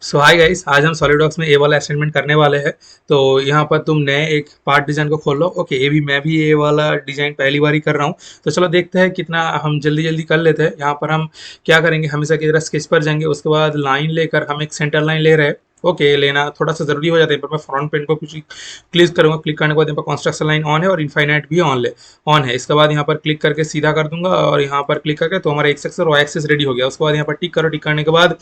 सो hi guys, आज हम SolidWorks में ए वाला असाइनमेंट करने वाले हैं। तो यहाँ पर तुम नए एक पार्ट डिजाइन को खोल लो। ओके, ये भी मैं भी ए वाला डिजाइन पहली बार ही कर रहा हूँ। तो चलो देखते हैं कितना हम जल्दी जल्दी कर लेते हैं। यहाँ पर हम क्या करेंगे, हमेशा की तरह स्केच पर जाएंगे, उसके बाद लाइन लेकर हम एक सेंटर लाइन ले रहे हैं। ओके, लेना थोड़ा सा जरूरी हो जाता है। पर मैं फ्रंट पेन को कुछ क्लिक करूंगा। क्लिक करने के बाद यहाँ पर कंस्ट्रक्शन लाइन ऑन है और इनफाइनाइट भी ऑन है। इसके बाद यहाँ पर क्लिक करके सीधा कर दूंगा और यहाँ पर क्लिक करके तो हमारा एक्स एक्सेस और वाई एक्सेस रेडी हो गया। उसके बाद यहाँ पर टिक करो। टिक करने के बाद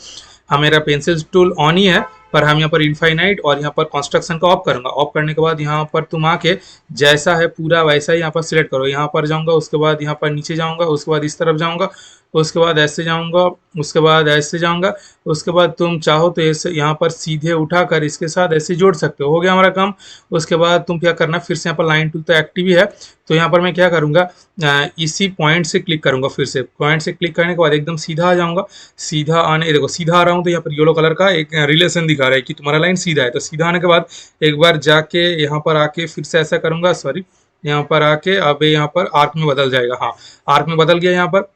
मेरा पेंसिल टूल ऑन ही है, पर हम यहाँ पर इनफाइनाइट और यहाँ पर कंस्ट्रक्शन का ऑफ करूंगा। ऑफ करने के बाद यहाँ पर तुम आके जैसा है पूरा वैसा ही यहाँ पर सिलेक्ट करो। यहाँ पर जाऊंगा, उसके बाद यहाँ पर नीचे जाऊंगा, उसके बाद इस तरफ जाऊंगा, उसके बाद ऐसे जाऊंगा, उसके बाद ऐसे जाऊंगा। उसके बाद तुम चाहो तो ऐसे यहाँ पर सीधे उठाकर इसके साथ ऐसे जोड़ सकते हो गया हमारा काम। उसके बाद तुम क्या करना, फिर से यहाँ पर लाइन टूल तो एक्टिव ही है, तो यहाँ पर मैं क्या करूंगा, इसी पॉइंट से क्लिक करूंगा। फिर से पॉइंट से क्लिक करने के बाद एकदम सीधा आ जाऊंगा। सीधा आने देखो, सीधा आ रहा हूँ तो यहाँ पर येलो कलर का एक रिलेशन दिखा रहा है कि तुम्हारा लाइन सीधा है। तो सीधा आने के बाद एक बार जाके यहाँ पर आके फिर से ऐसा करूंगा, सॉरी, यहाँ पर आके अब यहाँ पर आर्क में बदल जाएगा। हाँ, आर्क में बदल गया। यहाँ पर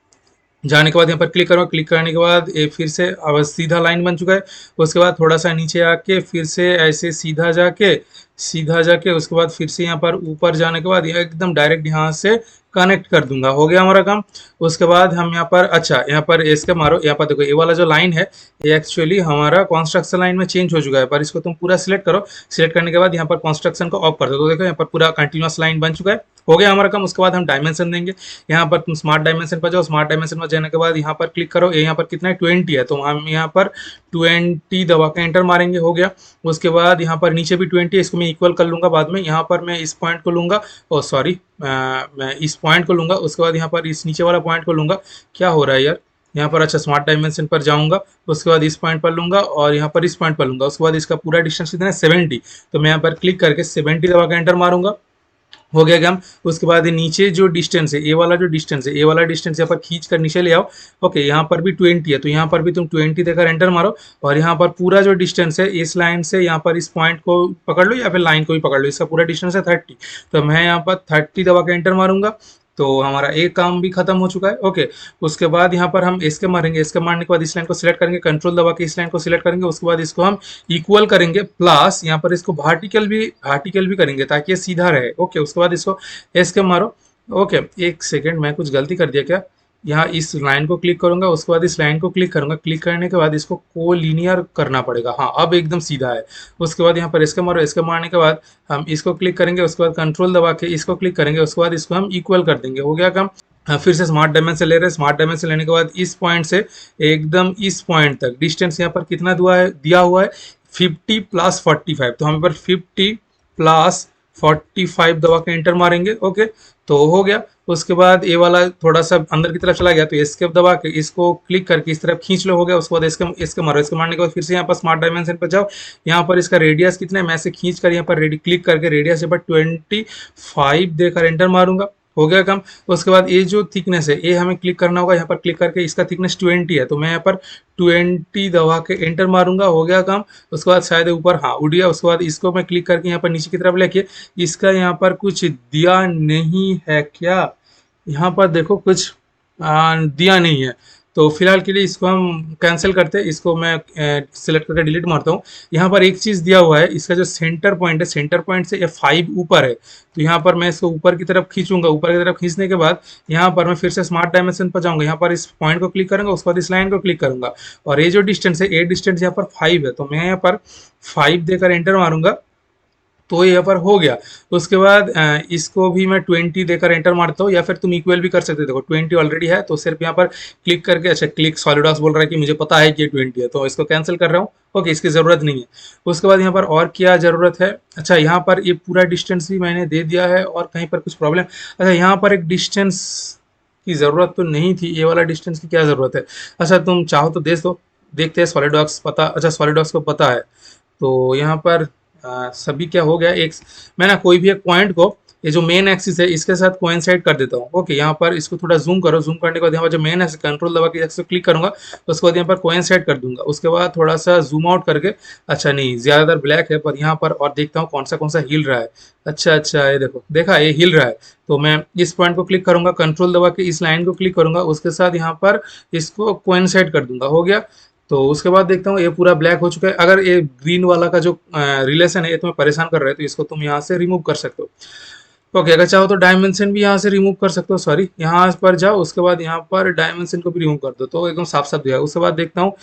जाने के बाद यहाँ पर क्लिक करूँगा। क्लिक करने के बाद ये फिर से अब सीधा लाइन बन चुका है। उसके बाद थोड़ा सा नीचे आके फिर से ऐसे सीधा जाके उसके बाद फिर से यहाँ पर ऊपर जाने के बाद यह एकदम डायरेक्ट यहाँ से कनेक्ट कर दूंगा। हो गया हमारा काम। उसके बाद हम यहाँ पर, अच्छा यहाँ पर इसके मारो, यहाँ पर देखो ये वाला जो लाइन है ये एक्चुअली हमारा कंस्ट्रक्शन लाइन में चेंज हो चुका है। पर इसको तुम पूरा सिलेक्ट करो। सिलेक्ट करने के बाद यहाँ पर कंस्ट्रक्शन को ऑफ कर दो, तो देखो यहाँ पर पूरा कंटिन्यूअस लाइन बन चुका है। हो गया हमारा काम। उसके बाद हम डायमेंशन देंगे। यहाँ पर तुम स्मार्ट डायमेंशन पर जाओ। स्मार्ट डायमेंशन पर जाने के बाद यहाँ पर क्लिक करो। ये यहाँ पर कितना है, 20 है, तो हम यहाँ पर 20 दबा के एंटर मारेंगे। हो गया। उसके बाद यहाँ पर नीचे भी 20 है, इसको मैं इक्वल कर लूंगा बाद में। यहाँ पर मैं इस पॉइंट को लूंगा, ओ सॉरी, मैं इस पॉइंट को लूंगा। उसके बाद यहाँ पर इस नीचे वाला पॉइंट को लूंगा। क्या हो रहा है यार, यहाँ पर अच्छा स्मार्ट डायमेंशन पर जाऊंगा। उसके बाद इस पॉइंट पर लूंगा और यहाँ पर इस पॉइंट पर लूंगा। उसके बाद इसका पूरा डिस्टेंस कितना है, 70। तो मैं यहाँ पर क्लिक करके 70 दबा के एंटर मारूंगा। हो गया काम। उसके बाद नीचे जो डिस्टेंस है, ए वाला जो डिस्टेंस है, ए वाला डिस्टेंस यहाँ पर खींच कर नीचे ले आओ। ओके, यहाँ पर भी 20 है, तो यहाँ पर भी तुम 20 देकर एंटर मारो। और यहाँ पर पूरा जो डिस्टेंस है इस लाइन से यहाँ पर इस पॉइंट को पकड़ लो या फिर लाइन को भी पकड़ लो, इसका पूरा डिस्टेंस है 30। तो मैं यहाँ पर 30 दबा के एंटर मारूंगा। तो हमारा एक काम भी खत्म हो चुका है। ओके, उसके बाद यहाँ पर हम इसके मारेंगे। इसके मारने के बाद इस लाइन को सिलेक्ट करेंगे, कंट्रोल दबा के इस लाइन को सिलेक्ट करेंगे। उसके बाद इसको हम इक्वल करेंगे, प्लस यहाँ पर इसको वर्टिकल भी करेंगे ताकि ये सीधा रहे। ओके, उसके बाद इसको एस के मारो। ओके, एक सेकेंड, मैं कुछ गलती कर दिया क्या, यहाँ इस लाइन को क्लिक करूंगा, उसके बाद इस लाइन को क्लिक करूंगा। क्लिक करने के बाद इसको कोलिनियर करना पड़ेगा। हाँ, अब एकदम सीधा है। उसके बाद यहाँ पर इसके मारो। इसके मारने के बाद हम इसको क्लिक करेंगे, उसके बाद कंट्रोल दबा के इसको क्लिक करेंगे, उसके बाद इसको हम इक्वल कर देंगे। हो गया काम। हाँ, फिर से स्मार्ट डायमेंशन ले रहे हैं। स्मार्ट डायमेंशन लेने के बाद इस पॉइंट से एकदम इस पॉइंट तक डिस्टेंस यहाँ पर कितना दिया हुआ है, 50 प्लस 45। तो हम यहाँ पर 50 प्लस 45 दबा के एंटर मारेंगे। ओके, तो हो गया। उसके बाद ये वाला थोड़ा सा अंदर की तरफ चला गया, तो एस्केप दबा के इसको क्लिक करके इस तरफ खींच लो। हो गया। उसके बाद इसके मारो। इसके मारने के बाद फिर से यहाँ पर स्मार्ट डायमेंशन पर जाओ। यहाँ पर इसका रेडियस कितना है, मैं से खींच कर यहाँ पर क्लिक करके रेडियस यहाँ पर 25 देकर एंटर मारूंगा। हो गया काम। उसके बाद ये जो थिकनेस है ये हमें क्लिक करना होगा। यहाँ पर क्लिक करके इसका थिकनेस 20 है, तो मैं यहाँ पर 20 दबा के एंटर मारूंगा। हो गया काम। उसके बाद शायद ऊपर, हाँ, उड़ गया। उसके बाद इसको मैं क्लिक करके यहाँ पर नीचे की तरफ लेके इसका यहाँ पर कुछ दिया नहीं है क्या, यहाँ पर देखो कुछ दिया नहीं है। तो फिलहाल के लिए इसको हम कैंसिल करते हैं। इसको मैं सिलेक्ट करके डिलीट मारता हूँ। यहाँ पर एक चीज़ दिया हुआ है, इसका जो सेंटर पॉइंट है, सेंटर पॉइंट से F5 ऊपर है, तो यहाँ पर मैं इसको ऊपर की तरफ खींचूंगा। ऊपर की तरफ खींचने के बाद यहाँ पर मैं फिर से स्मार्ट डायमेंशन पर जाऊंगा। यहाँ पर इस पॉइंट को क्लिक करूंगा, उसके बाद इस लाइन को क्लिक करूंगा। और ये जो डिस्टेंस है, ये डिस्टेंस यहाँ पर 5 है, तो मैं यहाँ पर 5 देकर एंटर मारूंगा। तो यहाँ पर हो गया। उसके बाद इसको भी मैं 20 देकर एंटर मारता हूँ, या फिर तुम इक्वल भी कर सकते हो। देखो 20 ऑलरेडी है, तो सिर्फ यहाँ पर क्लिक करके, अच्छा क्लिक सॉलिडवर्क्स बोल रहा है कि मुझे पता है कि ये 20 है, तो इसको कैंसिल कर रहा हूँ। ओके, इसकी ज़रूरत नहीं है। उसके बाद यहाँ पर और क्या ज़रूरत है, अच्छा यहाँ पर ये पूरा डिस्टेंस भी मैंने दे दिया है और कहीं पर कुछ प्रॉब्लम, अच्छा यहाँ पर एक डिस्टेंस की ज़रूरत तो नहीं थी, ये वाला डिस्टेंस की क्या ज़रूरत है। अच्छा तुम चाहो तो दे दो, देखते हैं सॉलिडवर्क्स पता, अच्छा सॉलिडवर्क्स को पता है। तो यहाँ पर सभी क्या हो गया, एक मैं ना कोई भी एक पॉइंट को, ये जो मेन एक्सिस है इसके साथ कोइंसाइड कर देता हूँ। ओके, यहाँ पर इसको थोड़ा जूम करो। जूम करने के बाद यहाँ पर जो मेन एक्सिस, कंट्रोल दबा के इसको क्लिक करूंगा, उसके बाद यहाँ पर कोइंसाइड कर दूंगा। उसके बाद थोड़ा सा जूम आउट करके, अच्छा नहीं ज़्यादातर ब्लैक है, पर यहाँ पर और देखता हूँ कौन सा हिल रहा है। अच्छा अच्छा, ये देखो, देखा ये हिल रहा है। तो मैं इस पॉइंट को क्लिक करूंगा, कंट्रोल दबा के इस लाइन को क्लिक करूंगा, उसके साथ यहाँ पर इसको कोइंसाइड कर दूंगा। हो गया। तो उसके बाद देखता हूँ ये पूरा ब्लैक हो चुका है। अगर ये ग्रीन वाला का जो रिलेशन है ये तुम्हें परेशान कर रहा है तो इसको तुम यहाँ से रिमूव कर सकते हो। ओके, अगर चाहो तो डायमेंशन भी यहाँ से रिमूव कर सकते हो, सॉरी यहाँ पर जाओ, उसके बाद यहाँ पर डायमेंशन को भी रिमूव कर दो तो एकदम साफ साफ दिया है। उसके बाद देखता हूँ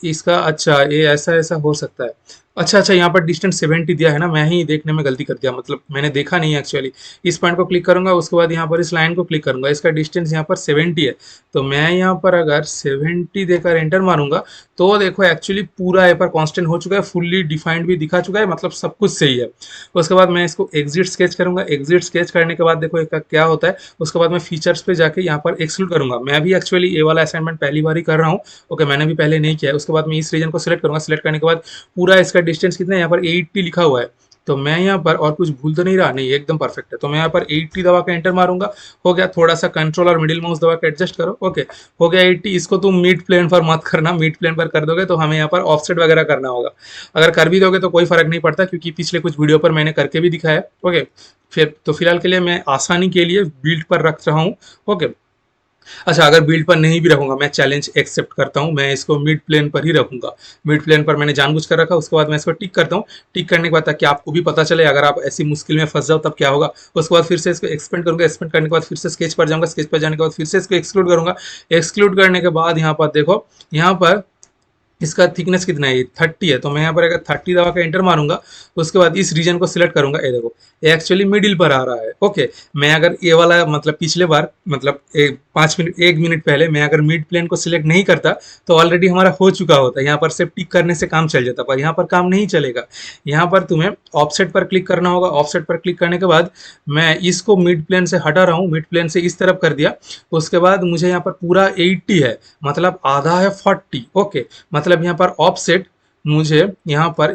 इसका, अच्छा ये ऐसा ऐसा हो सकता है। अच्छा अच्छा, यहाँ पर डिस्टेंस 70 दिया है ना, मैं ही देखने में गलती कर दिया, मतलब मैंने देखा नहीं एक्चुअली। इस पॉइंट को क्लिक करूंगा, उसके बाद यहाँ पर इस लाइन को क्लिक करूंगा, इसका डिस्टेंस यहाँ पर 70 है। तो मैं यहाँ पर अगर 70 देकर एंटर मारूंगा तो देखो एक्चुअली पूरा यहाँ पर कांस्टेंट हो चुका है, फुल्ली डिफाइंड भी दिखा चुका है, मतलब सब कुछ सही है। उसके बाद मैं इसको एग्जिट स्केच करूंगा, एग्जिट स्केच करने के बाद देखो इसका क्या होता है। उसके बाद मैं फीचर्स पे जाके यहाँ पर एक्सक्लूड करूंगा। मैं भी एक्चुअली ये वाला असाइनमेंट पहली बार ही कर रहा हूँ। ओके, मैंने भी पहले नहीं किया है। उसके बाद मैं इस रीजन को सिलेक्ट करूंगा, सिलेक्ट करने के बाद पूरा इसका डिस्टेंस कितना है, यहाँ पर 80 लिखा हुआ है। तो मैं यहाँ पर और कुछ भूल तो नहीं रहा, नहीं एकदम परफेक्ट है। तो मैं यहाँ पर 80 दबा के एंटर मारूंगा, हो गया। थोड़ा सा कंट्रोल और मिडिल माउस दबा के एडजस्ट करो, ओके हो गया 80। इसको तुम मिड प्लेन पर मत करना, मिड प्लेन पर कर दोगे तो हमें यहाँ पर ऑफसेट वगैरह करना होगा। अगर कर भी दोगे तो कोई फर्क नहीं पड़ता, क्योंकि पिछले कुछ वीडियो पर मैंने करके भी दिखाया है। ओके, फिर तो फिलहाल के लिए मैं आसानी के लिए बिल्ड पर रख रहा हूँ। ओके, अच्छा अगर बिल्ड पर नहीं भी रखूंगा, मैं चैलेंज एक्सेप्ट करता हूं, मैं इसको मिड प्लेन पर ही रखूंगा। मिड प्लेन पर मैंने जानबूझ कर रखा। उसके बाद मैं इसको टिक करता हूं। टिक करने के बाद ताकि आपको भी पता चले अगर आप ऐसी मुश्किल में फंस जाओ तब क्या होगा। उसके बाद फिर से इसको एक्सपेंड करूंगा, एक्सपेंड करने के बाद फिर से स्केच पर जाऊंगा, स्केच पर जाने के बाद फिर से इसको एक्सक्लूड करूंगा। एक्सक्लूड करने के बाद यहाँ पर देखो, यहाँ पर इसका थिकनेस कितना है, ये 30 है। तो मैं यहाँ पर अगर 30 दबा के एंटर मारूंगा, उसके बाद इस रीजन को सिलेक्ट करूंगा। ये देखो ये एक्चुअली मिडिल पर आ रहा है। ओके, मैं अगर ये वाला मतलब पिछले बार मतलब 5 मिनट 1 मिनट पहले मैं अगर मिड प्लेन को सिलेक्ट नहीं करता तो ऑलरेडी हमारा हो चुका होता। यहाँ पर सिर्फ टिक करने से काम चल जाता, पर यहाँ पर काम नहीं चलेगा। यहाँ पर तुम्हें ऑफसेट पर क्लिक करना होगा। ऑफसेट पर क्लिक करने के बाद मैं इसको मिड प्लेन से हटा रहा हूँ, मिड प्लेन से इस तरफ कर दिया। उसके बाद मुझे यहाँ पर पूरा 80 है, मतलब आधा है 40। ओके, मतलब यहाँ पर ऑफसेट मुझे यहाँ पर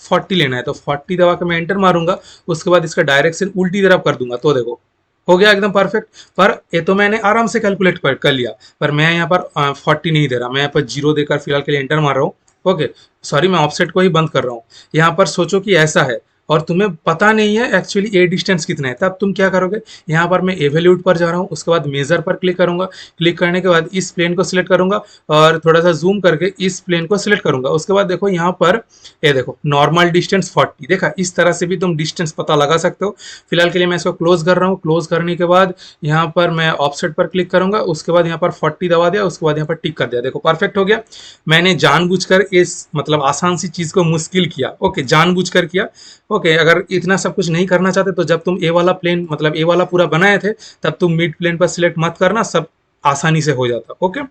40 लेना है। तो 40 दबा के मैं एंटर मारूंगा। उसके बाद इसका डायरेक्शन उल्टी तरफ कर दूंगा तो देखो हो गया एकदम परफेक्ट। पर ये तो मैंने आराम से कैलकुलेट कर लिया, पर मैं यहाँ पर 40 नहीं दे रहा, मैं यहाँ पर 0 देकर फिलहाल के लिए एंटर मार रहा हूँ। ओके, सॉरी मैं ऑफसेट को ही बंद कर रहा हूँ। यहाँ पर सोचो कि ऐसा है और तुम्हें पता नहीं है एक्चुअली ए डिस्टेंस कितना है, तब तुम क्या करोगे। यहाँ पर मैं एवेल्यूट पर जा रहा हूँ, उसके बाद मेजर पर क्लिक करूंगा। क्लिक करने के बाद इस प्लेन को सिलेक्ट करूंगा और थोड़ा सा जूम करके इस प्लेन को सिलेक्ट करूंगा। उसके बाद देखो यहाँ पर ये देखो नॉर्मल डिस्टेंस 40, देखा इस तरह से भी तुम डिस्टेंस पता लगा सकते हो। फिलहाल के लिए मैं इसको क्लोज कर रहा हूँ। क्लोज करने के बाद यहाँ पर मैं ऑफसेट पर क्लिक करूंगा, उसके बाद यहाँ पर 40 दबा दिया, उसके बाद यहाँ पर टिक कर दिया। देखो परफेक्ट हो गया। मैंने जानबूझकर इस मतलब आसान सी चीज को मुश्किल किया। ओके, जानबूझकर किया। ओके, अगर इतना सब कुछ नहीं करना चाहते तो जब तुम ए वाला प्लेन मतलब ए वाला पूरा बनाए थे तब तुम मिड प्लेन पर सिलेक्ट मत करना, सब आसानी से हो जाता। ओके,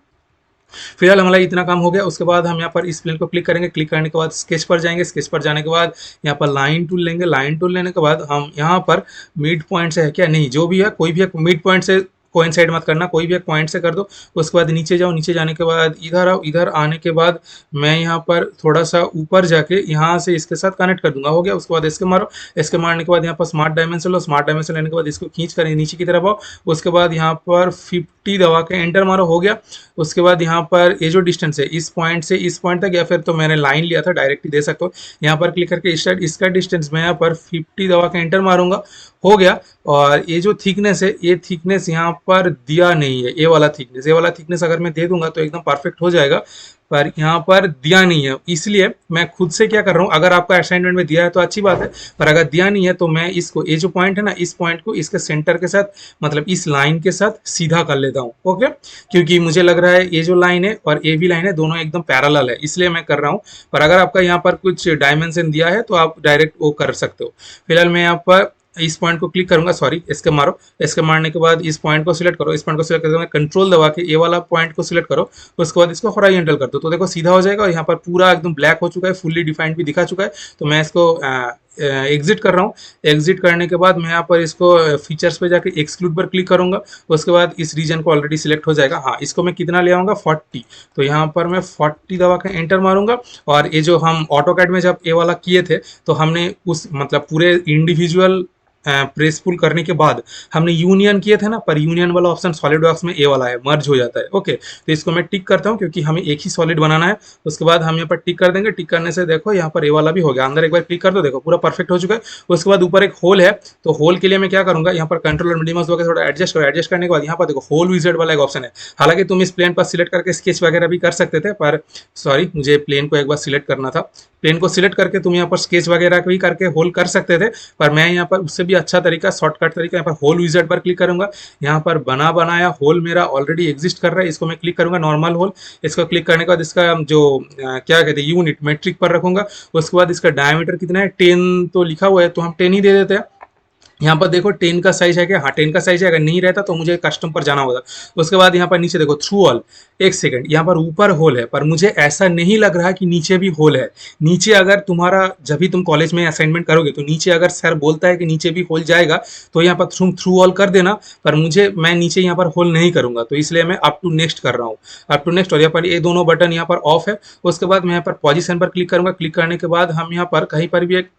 फिलहाल हमारा इतना काम हो गया। उसके बाद हम यहाँ पर इस प्लेन को क्लिक करेंगे। क्लिक करने के बाद स्केच पर जाएंगे। स्केच पर जाने के बाद यहाँ पर लाइन टूल लेंगे। लाइन टूल लेने के बाद हम यहाँ पर मिड पॉइंट से है क्या, नहीं जो भी है कोई भी मिड पॉइंट से कोइंसाइड मत करना, कोई भी एक पॉइंट से कर दो। उसके बाद नीचे जाओ, नीचे जाने के बाद इधर आओ। इधर आने के बाद मैं यहाँ पर थोड़ा सा ऊपर जाके यहाँ से इसके साथ कनेक्ट कर दूंगा। हो गया। उसके बाद इसके मारो। इसके मारने के बाद यहाँ पर स्मार्ट डायमेंशन लो। स्मार्ट डायमेंशन लेने के बाद इसको खींच कर नीचे की तरफ आओ। उसके बाद यहाँ पर 50 दबा के एंटर मारो। हो गया। उसके बाद यहाँ पर ये जो डिस्टेंस है इस पॉइंट से इस पॉइंट तक, या फिर तो मैंने लाइन लिया था डायरेक्ट ही दे सकते हो। यहाँ पर क्लिक करके इसका डिस्टेंस मैं यहाँ पर 50 दबा के एंटर मारूंगा। हो गया। और ये जो थिकनेस है ये थिकनेस यहाँ पर दिया नहीं है, ये वाला थिकनेस, ये वाला थिकनेस अगर मैं दे दूंगा तो एकदम परफेक्ट हो जाएगा, पर यहाँ पर दिया नहीं है। इसलिए मैं खुद से क्या कर रहा हूँ, अगर आपका असाइनमेंट में दिया है तो अच्छी बात है, पर अगर दिया नहीं है तो मैं इसको ये जो पॉइंट है ना, इस पॉइंट को इसके सेंटर के साथ मतलब इस लाइन के साथ सीधा कर लेता हूँ। ओके, क्योंकि मुझे लग रहा है ये जो लाइन है और ये भी लाइन है दोनों एकदम पैरेलल है, इसलिए मैं कर रहा हूँ। पर अगर आपका यहाँ पर कुछ डायमेंशन दिया है तो आप डायरेक्ट वो कर सकते हो। फिलहाल मैं यहाँ पर इस पॉइंट को क्लिक करूंगा, सॉरी इसके मारो। इसके मारने के बाद इस पॉइंट को सिलेक्ट करो। इस पॉइंट को सिलेक्ट करके कंट्रोल दबा के ये वाला पॉइंट को सिलेक्ट करो। उसके बाद इसको हॉरिजॉन्टल कर दो तो देखो सीधा हो जाएगा। और यहाँ पर पूरा एकदम ब्लैक हो चुका है, फुल्ली डिफाइंड भी दिखा चुका है। तो मैं इसको एग्जिट कर रहा हूँ। एग्जिट करने के बाद मैं यहाँ पर इसको फीचर्स पे जाके एक्सक्लूड पर क्लिक करूंगा। उसके बाद इस रीजन को ऑलरेडी सिलेक्ट हो जाएगा। हाँ, इसको मैं कितना ले आऊंगा 40, तो यहाँ पर मैं 40 दबा के एंटर मारूंगा। और ये जो हम ऑटोकैड में जब ये वाला किए थे तो हमने उस मतलब पूरे इंडिविजुअल प्रेस पुल करने के बाद हमने यूनियन किए थे ना, पर यूनियन वाला ऑप्शन सॉलिडवर्क्स में ए वाला है, मर्ज हो जाता है। ओके, तो इसको मैं टिक करता हूँ क्योंकि हमें एक ही सॉलिड बनाना है। उसके बाद हम यहाँ पर टिक कर देंगे। टिक करने से देखो यहाँ पर ए वाला भी हो गया। अंदर एक बार क्लिक कर दो, देखो पूरा परफेक्ट हो चुका है। उसके बाद ऊपर एक होल है, तो होल के लिए मैं क्या करूंगा, यहाँ पर कंट्रोल और मीडियम माउस थोड़ा एडजस्ट करो। एडजस्ट करने के बाद यहाँ पर देखो होल विजेट वाला एक ऑप्शन है। हालांकि तुम इस प्लेन पर सिलेक्ट करके स्केच वगैरह भी कर सकते थे, पर सॉरी, मुझे प्लेन को एक बार सिलेक्ट करना था। प्लेन को सिलेक्ट करके तुम यहाँ पर स्केच वगैरह भी करके होल कर सकते थे, पर मैं यहाँ पर उससे भी अच्छा तरीका, शॉर्टकट तरीका, यहाँ पर होल विजेट पर क्लिक करूंगा। यहाँ पर बना बनाया होल मेरा ऑलरेडी एग्जिस्ट कर रहा है, इसको मैं क्लिक करूंगा, नॉर्मल होल। इसको क्लिक करने के बाद इसका जो क्या कहते हैं यूनिट मेट्रिक पर रखूंगा। उसके बाद इसका डायमीटर कितना है, 10 तो लिखा हुआ है, तो हम 10 ही दे देते हैं। यहाँ पर देखो 10 का साइज है क्या, हाँ 10 का साइज है। अगर नहीं रहता तो मुझे कस्टम पर जाना होगा। उसके बाद यहाँ पर नीचे देखो थ्रू ऑल, एक सेकंड, यहाँ पर ऊपर होल है, पर मुझे ऐसा नहीं लग रहा कि नीचे भी होल है। नीचे अगर तुम्हारा, जब भी तुम कॉलेज में असाइनमेंट करोगे तो नीचे अगर सर बोलता है कि नीचे भी होल जाएगा तो यहाँ पर थ्रू ऑल कर देना। पर मैं नीचे यहाँ पर होल नहीं करूंगा, तो इसलिए मैं अप टू नेक्स्ट कर रहा हूँ। अप टू नेक्स्ट, और यहाँ पर ये दोनों बटन यहाँ पर ऑफ है। उसके बाद मैं यहाँ पर पोजीशन पर क्लिक करूंगा। क्लिक करने के बाद हम यहाँ पर कहीं पर भी एक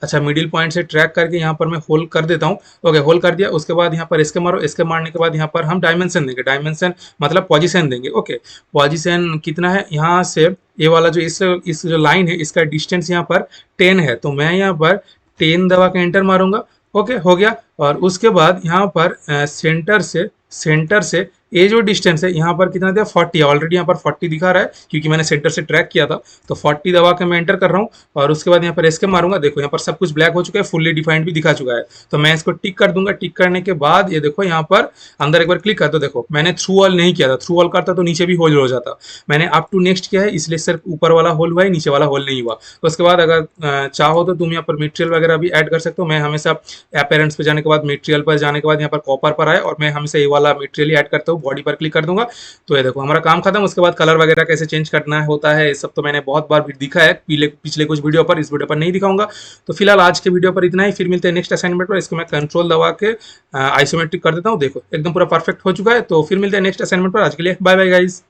अच्छा मिडिल पॉइंट से ट्रैक करके यहाँ पर मैं होल कर देता हूँ। ओके, होल कर दिया। उसके बाद यहाँ पर इसके मारो। इसके मारने के बाद यहाँ पर हम डायमेंशन देंगे। डायमेंशन मतलब पोजीशन देंगे। ओके, पोजीशन कितना है, यहाँ से ये वाला जो इस जो लाइन है इसका डिस्टेंस यहाँ पर 10 है, तो मैं यहाँ पर 10 दबा के एंटर मारूंगा। ओके, हो गया। और उसके बाद यहाँ पर सेंटर से ये जो डिस्टेंस है यहाँ पर कितना दिया, 40 है। ऑलरेडी यहाँ पर 40 दिखा रहा है क्योंकि मैंने सेंटर से ट्रैक किया था। तो 40 दबा के मैं एंटर कर रहा हूँ। और उसके बाद यहाँ पर एस्केप मारूंगा। देखो यहाँ पर सब कुछ ब्लैक हो चुका है, फुल्ली डिफाइंड भी दिखा चुका है। तो मैं इसको टिक कर दूंगा। टिक करने के बाद ये देखो यहाँ पर अंदर एक बार क्लिक कर दो। देखो मैंने थ्रू ऑल नहीं किया था, थ्रू ऑल करता तो नीचे भी होल हो जाता। मैंने अप टू नेक्स्ट किया है, इसलिए सिर्फ ऊपर वाला होल हुआ है, नीचे वाला होल नहीं हुआ। तो उसके बाद अगर चाहो तो तुम यहाँ पर मटेरियल वगैरह भी ऐड कर सकते हो। मैं हमेशा अपेरेंट्स पे जाने के बाद, मटेरियल पर जाने के बाद यहाँ पर कॉपर पर आए और मैं हमेशा ये वाला मटेरियल ही ऐड करता हूँ। बॉडी पर क्लिक कर दूंगा। तो ये देखो हमारा काम खत्म। उसके बाद कलर वगैरह कैसे चेंज करना होता है ये सब तो मैंने बहुत बार भी दिखा है पिछले कुछ वीडियो पर, इस वीडियो पर नहीं दिखाऊंगा। तो फिलहाल आज के वीडियो पर इतना ही, फिर मिलते हैं नेक्स्ट असाइनमेंट पर। इसको मैं कंट्रोल दबा के आइसोमेट्रिक कर देता हूँ। देखो एकदम पूरा परफेक्ट हो चुका है। तो फिर मिलते हैं नेक्स्ट असाइनमेंट पर। आज के लिए बाय बाय गाइज।